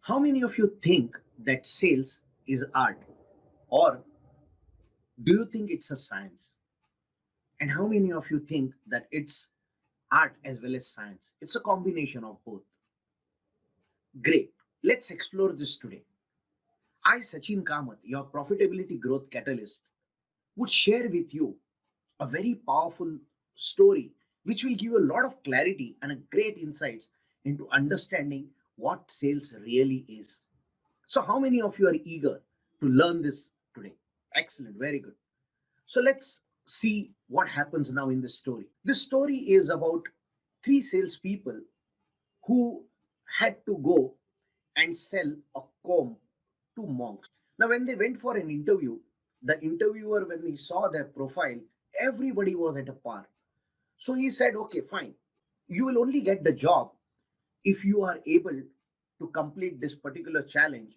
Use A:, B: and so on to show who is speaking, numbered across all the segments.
A: How many of you think that sales is art, or do you think it's a science? And how many of you think that it's art as well as science? It's a combination of both. Great. Let's explore this today. I, Sachin Kamath, your profitability growth catalyst, would share with you a very powerful story which will give you a lot of clarity and a great insights into understanding what sales really is. So, how many of you are eager to learn this today? Excellent, very good. So, let's see what happens now in this story. This story is about three salespeople who had to go and sell a comb to monks. Now, when they went for an interview, the interviewer, when he saw their profile, everybody was at a par. So he said, okay, fine. You will only get the job if you are able to complete this particular challenge.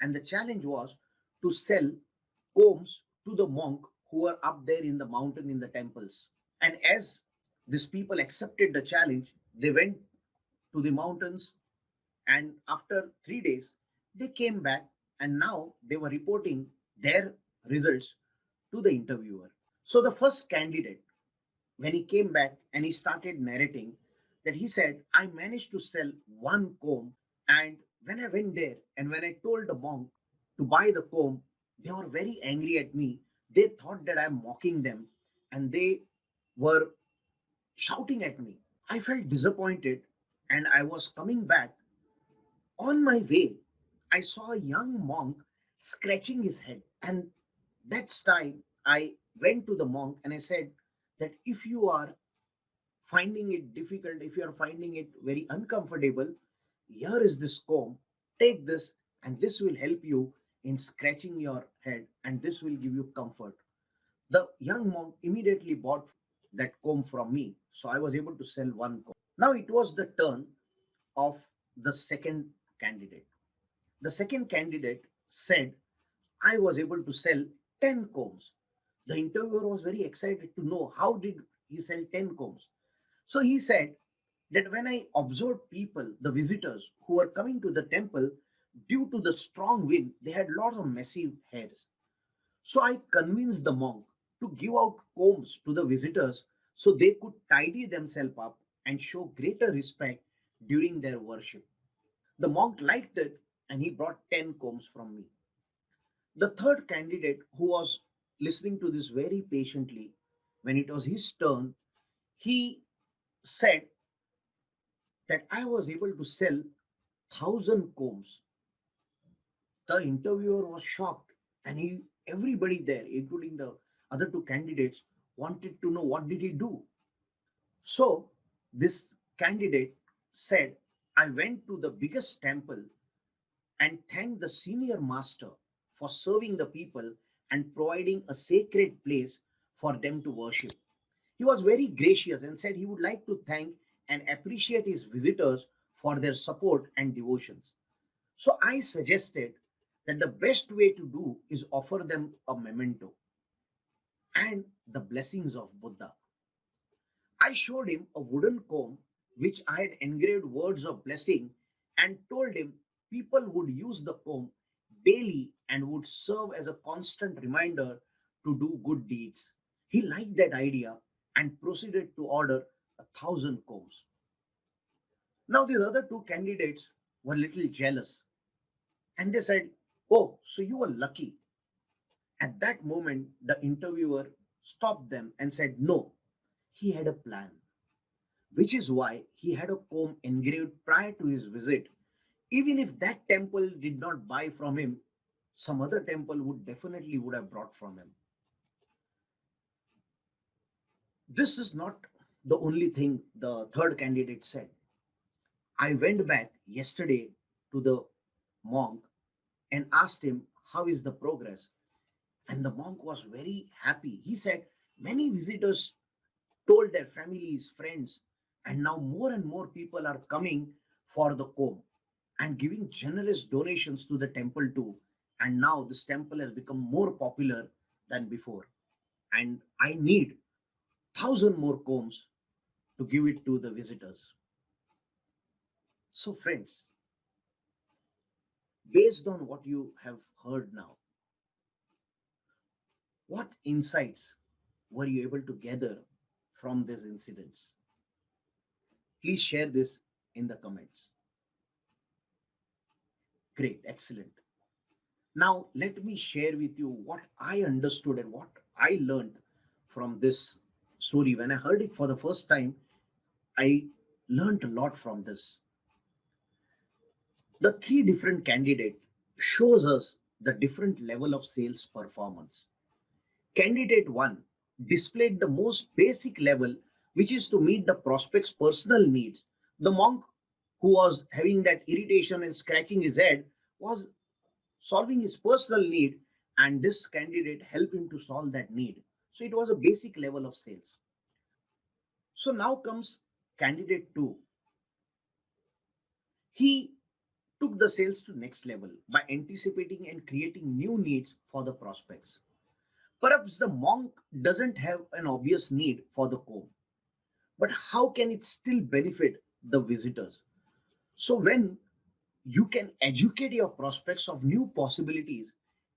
A: And the challenge was to sell combs to the monk who were up there in the mountain in the temples. And as these people accepted the challenge, they went to the mountains, and after 3 days, they came back, and now they were reporting their results to the interviewer. So the first candidate, when he came back and he started narrating, that he said, I managed to sell one comb, and when I went there and when I told the monk to buy the comb, they were very angry at me. They thought that I'm mocking them, and they were shouting at me. I felt disappointed, and I was coming back. On my way, I saw a young monk scratching his head, and that's time I went to the monk and I said that if you are finding it difficult, if you are finding it very uncomfortable, here is this comb. Take this, and this will help you in scratching your head, and this will give you comfort. The young monk immediately bought that comb from me, so I was able to sell one comb. Now it was the turn of the second candidate. The second candidate said, I was able to sell 10 combs. The interviewer was very excited to know how did he sell 10 combs. So he said that when I observed people, the visitors who were coming to the temple, due to the strong wind, they had lots of massive hairs. So I convinced the monk to give out combs to the visitors so they could tidy themselves up and show greater respect during their worship. The monk liked it, and he brought 10 combs from me. The third candidate, who was listening to this very patiently, when it was his turn, he said that I was able to sell 1,000 combs. The interviewer was shocked, and everybody there, including the other two candidates, wanted to know what did he do. So this candidate said, I went to the biggest temple and thanked the senior master for serving the people and providing a sacred place for them to worship. He was very gracious and said he would like to thank and appreciate his visitors for their support and devotions. So I suggested that the best way to do is offer them a memento and the blessings of Buddha. I showed him a wooden comb which I had engraved words of blessing and told him people would use the comb daily and would serve as a constant reminder to do good deeds. He liked that idea and proceeded to order 1,000 combs. Now, these other two candidates were a little jealous, and they said, oh, so you were lucky. At that moment, the interviewer stopped them and said, no, he had a plan, which is why he had a comb engraved prior to his visit. Even if that temple did not buy from him, some other temple would definitely would have brought from him. This is not the only thing the third candidate said. I went back yesterday to the monk and asked him how is the progress, and the monk was very happy. He said many visitors told their families, friends, and now more and more people are coming for the comb and giving generous donations to the temple too. And now this temple has become more popular than before. And I need 1,000 more combs to give it to the visitors. So, friends, Based on what you have heard now, what insights were you able to gather from these incidents? Please share this in the comments. Great, excellent. Now, let me share with you what I understood and what I learned from this story. When I heard it for the first time, I learned a lot from this. The three different candidates shows us the different level of sales performance. Candidate 1 displayed the most basic level, which is to meet the prospect's personal needs. The monk who was having that irritation and scratching his head was solving his personal need, and this candidate helped him to solve that need. So it was a basic level of sales. So now comes candidate 2. He took the sales to next level by anticipating and creating new needs for the prospects. Perhaps the monk doesn't have an obvious need for the comb, but how can it still benefit the visitors? So when you can educate your prospects of new possibilities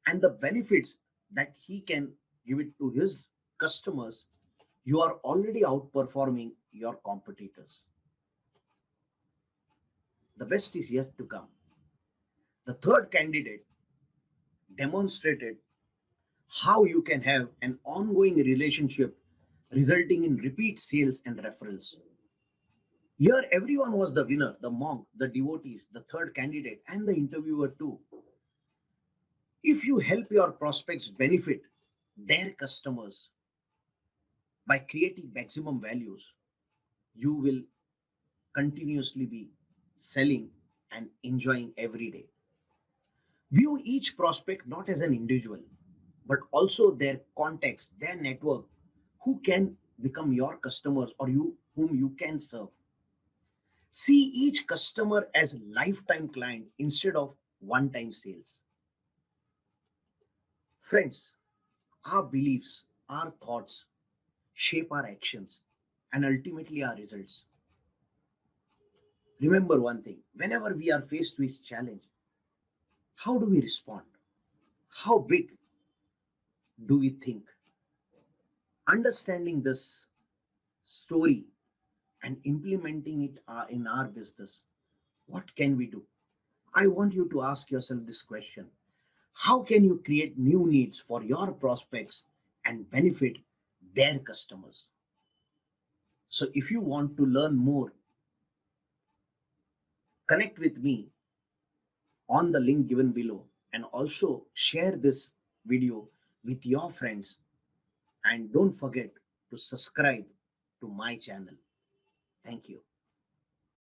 A: and the benefits that he can give it to his customers, you are already outperforming your competitors. The best is yet to come. The third candidate demonstrated how you can have an ongoing relationship resulting in repeat sales and referrals. Here, everyone was the winner: the monk, the devotees, the third candidate, and the interviewer, too. If you help your prospects benefit their customers by creating maximum values, you will continuously be selling and enjoying every day. View each prospect not as an individual, but also their context, their network, who can become your customers or you whom you can serve. See each customer as lifetime client instead of one-time sales. Friends, our beliefs, our thoughts shape our actions and ultimately our results. Remember one thing: whenever we are faced with challenge, how do we respond? How big do we think? Understanding this story and implementing it in our business, what can we do? I want you to ask yourself this question: how can you create new needs for your prospects and benefit their customers? So, if you want to learn more, connect with me on the link given below and also share this video with your friends. And don't forget to subscribe to my channel. Thank you.